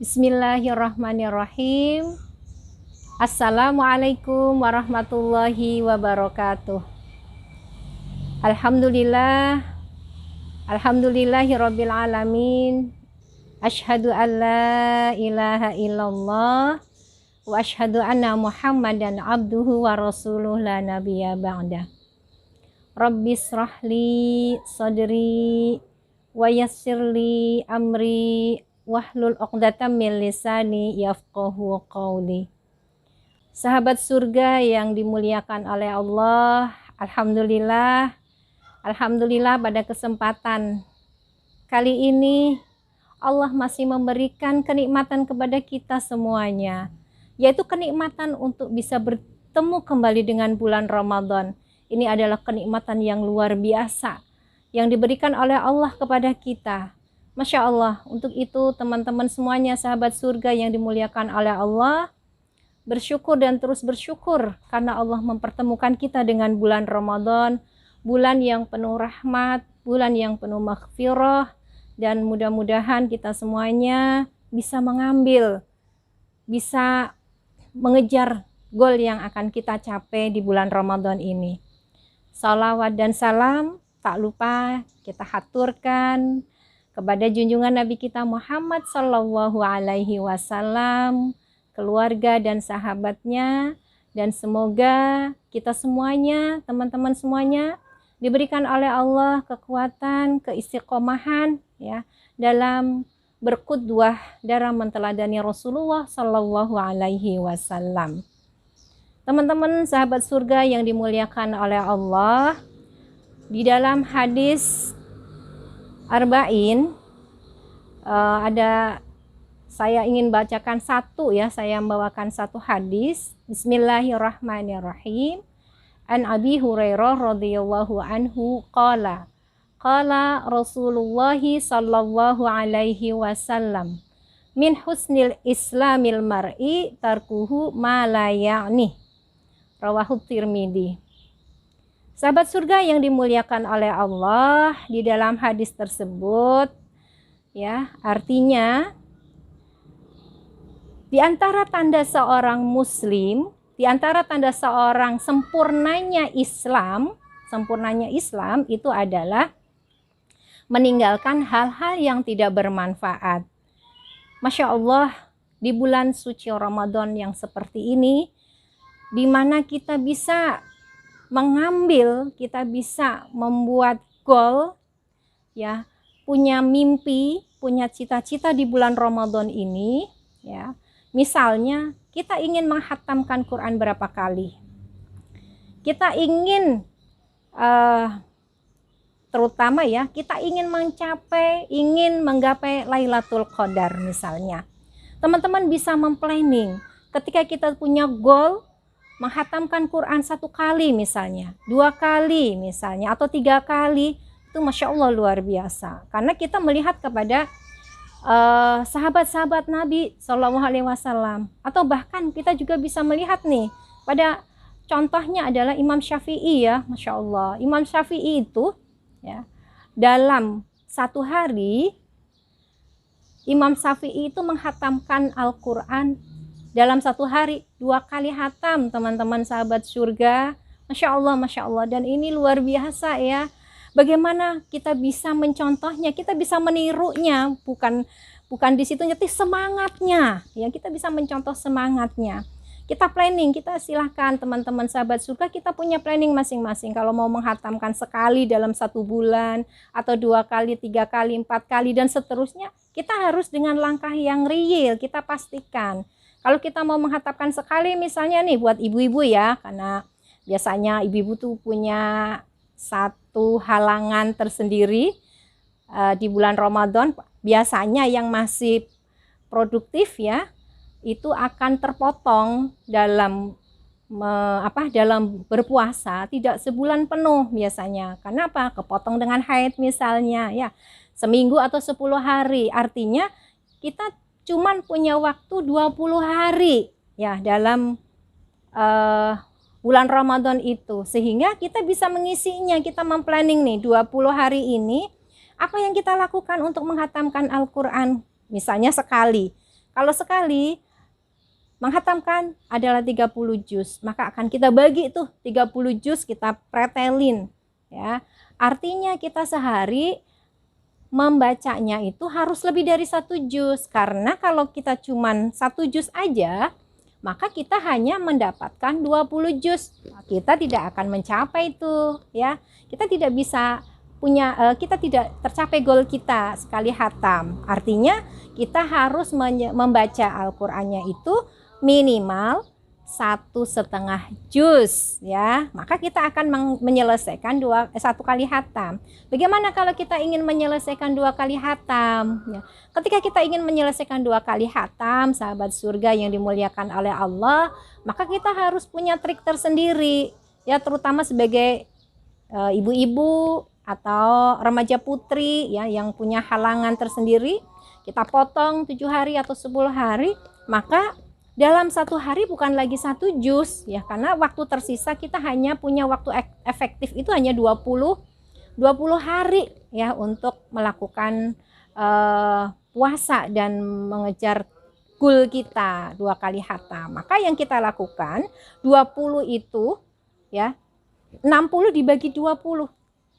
Bismillahirrahmanirrahim. Assalamualaikum warahmatullahi wabarakatuh. Alhamdulillahirabbil alamin. Asyhadu an la ilaha illallah wa asyhadu anna Muhammadan abduhu wa rasuluh la nabiyya ba'da. Rabbis rahli sadri wa yassirli amri wahlul 'uqdatam min lisani yafqahu qawli. Sahabat surga yang dimuliakan oleh Allah, alhamdulillah pada kesempatan kali ini Allah masih memberikan kenikmatan kepada kita semuanya, yaitu kenikmatan untuk bisa bertemu kembali dengan bulan Ramadan. Ini adalah kenikmatan yang luar biasa yang diberikan oleh Allah kepada kita. Masya Allah, untuk itu teman-teman semuanya sahabat surga yang dimuliakan oleh Allah, bersyukur dan terus bersyukur karena Allah mempertemukan kita dengan bulan Ramadan, bulan yang penuh rahmat, bulan yang penuh maghfirah, dan mudah-mudahan kita semuanya bisa mengambil, bisa mengejar goal yang akan kita capai di bulan Ramadan ini. Salawat dan salam tak lupa kita haturkan kepada junjungan Nabi kita Muhammad Sallallahu Alaihi Wasallam, keluarga dan sahabatnya, dan semoga kita semuanya, teman-teman semuanya, diberikan oleh Allah kekuatan, keistiqomahan ya dalam berqudwah, dalam menteladani Rasulullah Sallallahu Alaihi Wasallam. Teman-teman sahabat surga yang dimuliakan oleh Allah, di dalam hadis Arba'in saya ingin bacakan saya membawakan satu hadis. Bismillahirrahmanirrahim. An Abi Hurairah radhiyallahu anhu qala Rasulullah sallallahu alaihi wasallam, min husnil islamil mar'i tarkuhu ma la ya'ni. Rawahu Tirmidzi. Sahabat surga yang dimuliakan oleh Allah, di dalam hadis tersebut ya, artinya di antara tanda seorang muslim, di antara tanda seorang sempurnanya Islam itu adalah meninggalkan hal-hal yang tidak bermanfaat. Masya Allah, di bulan suci Ramadan yang seperti ini, di mana kita bisa mengambil, kita bisa membuat goal ya, punya mimpi, punya cita-cita di bulan Ramadan ini ya. Misalnya kita ingin menghatamkan Quran berapa kali, kita ingin terutama ya, kita ingin menggapai Lailatul Qadar misalnya. Teman-teman bisa memplanning ketika kita punya goal menghatamkan Quran 1 kali misalnya, 2 kali misalnya, atau 3 kali, itu Masya Allah luar biasa. Karena kita melihat kepada sahabat-sahabat Nabi Shallallahu Alaihi Wasallam, atau bahkan kita juga bisa melihat nih pada contohnya adalah Imam Syafi'i ya, Masya Allah. Imam Syafi'i itu ya, dalam 1 hari Imam Syafi'i itu menghatamkan Al-Quran dalam 1 hari 2 kali hatam, teman-teman sahabat surga. Masya Allah, dan ini luar biasa ya. Bagaimana kita bisa mencontohnya, kita bisa menirunya, bukan di situ nyeti semangatnya ya, kita bisa mencontoh semangatnya. Kita planning, kita silahkan teman-teman sahabat surga, kita punya planning masing-masing. Kalau mau menghatamkan sekali dalam 1 bulan, atau 2 kali, 3 kali, 4 kali, dan seterusnya, kita harus dengan langkah yang real, kita pastikan. Kalau kita mau menghatamkan sekali misalnya nih buat ibu-ibu ya, karena biasanya ibu-ibu tuh punya satu halangan tersendiri di bulan Ramadan. Biasanya yang masih produktif ya, itu akan terpotong dalam dalam berpuasa tidak sebulan penuh biasanya. Karena apa? Kepotong dengan haid misalnya ya, seminggu atau 10 hari. Artinya kita cuman punya waktu 20 hari ya dalam bulan Ramadan itu, sehingga kita bisa mengisinya. Kita memplanning nih 20 hari ini apa yang kita lakukan untuk menghatamkan Al-Quran misalnya sekali. Kalau sekali menghatamkan adalah 30 juz, maka akan kita bagi tuh 30 juz kita pretelin ya. Artinya kita sehari membacanya itu harus lebih dari 1 juz, karena kalau kita cuman 1 juz aja maka kita hanya mendapatkan 20 juz. Kita tidak akan mencapai itu ya. Kita tidak bisa kita tidak tercapai goal kita sekali hatam. Artinya kita harus membaca Al-Qur'annya itu minimal 1,5 juz ya. Maka kita akan menyelesaikan 1 kali hatam. Bagaimana kalau kita ingin menyelesaikan 2 kali hatam ya? Ketika kita ingin menyelesaikan 2 kali hatam, sahabat surga yang dimuliakan oleh Allah, maka kita harus punya trik tersendiri ya, terutama sebagai ibu-ibu atau remaja putri ya yang punya halangan tersendiri. Kita potong 7 hari atau 10 hari, maka dalam 1 hari bukan lagi 1 juz ya, karena waktu tersisa kita hanya punya waktu efektif itu hanya 20 hari ya untuk melakukan puasa dan mengejar goal kita 2 kali hatam. Maka yang kita lakukan 20 itu ya, 60 dibagi 20.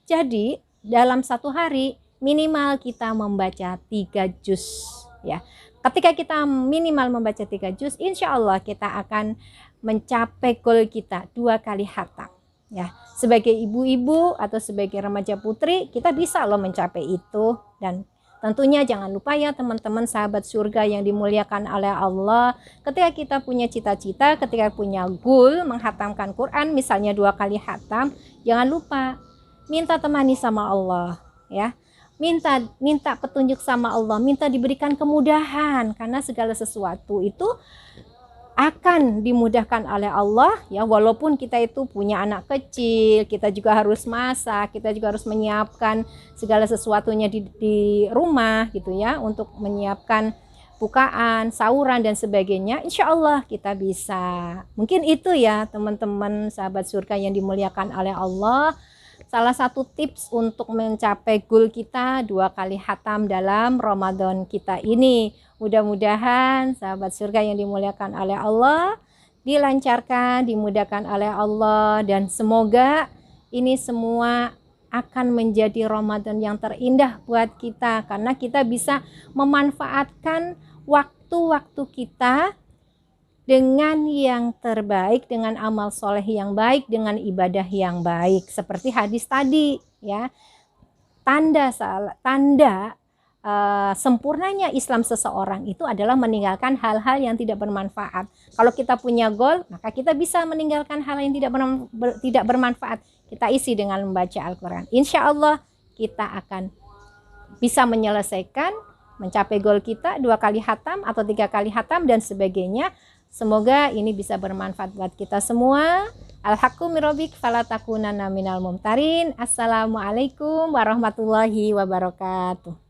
Jadi dalam 1 hari minimal kita membaca 3 juz ya. Ketika kita minimal membaca 3 juz, insya Allah kita akan mencapai goal kita 2 kali hatam ya. Sebagai ibu-ibu atau sebagai remaja putri, kita bisa loh mencapai itu. Dan tentunya jangan lupa ya teman-teman sahabat surga yang dimuliakan oleh Allah, ketika kita punya cita-cita, ketika punya goal menghatamkan Quran misalnya 2 kali hatam, jangan lupa minta temani sama Allah ya. Minta petunjuk sama Allah, minta diberikan kemudahan, karena segala sesuatu itu akan dimudahkan oleh Allah ya. Walaupun kita itu punya anak kecil, kita juga harus masak, kita juga harus menyiapkan segala sesuatunya di rumah gitu ya, untuk menyiapkan bukaan, sahuran dan sebagainya. Insya Allah kita bisa. Mungkin itu ya teman-teman sahabat surga yang dimuliakan oleh Allah, salah satu tips untuk mencapai goal kita 2 kali hatam dalam Ramadan kita ini. Mudah-mudahan sahabat surga yang dimuliakan oleh Allah dilancarkan, dimudahkan oleh Allah, dan semoga ini semua akan menjadi Ramadan yang terindah buat kita, karena kita bisa memanfaatkan waktu-waktu kita dengan yang terbaik, dengan amal soleh yang baik, dengan ibadah yang baik. Seperti hadis tadi ya, tanda sempurnanya Islam seseorang itu adalah meninggalkan hal-hal yang tidak bermanfaat. Kalau kita punya goal, maka kita bisa meninggalkan hal yang tidak bermanfaat. Kita isi dengan membaca Al-Quran. Insya Allah kita akan bisa menyelesaikan, mencapai goal kita 2 kali hatam atau 3 kali hatam dan sebagainya. Semoga ini bisa bermanfaat buat kita semua. Al-haqqu min rabbik fala takunanna minal mumtarin. Assalamualaikum warahmatullahi wabarakatuh.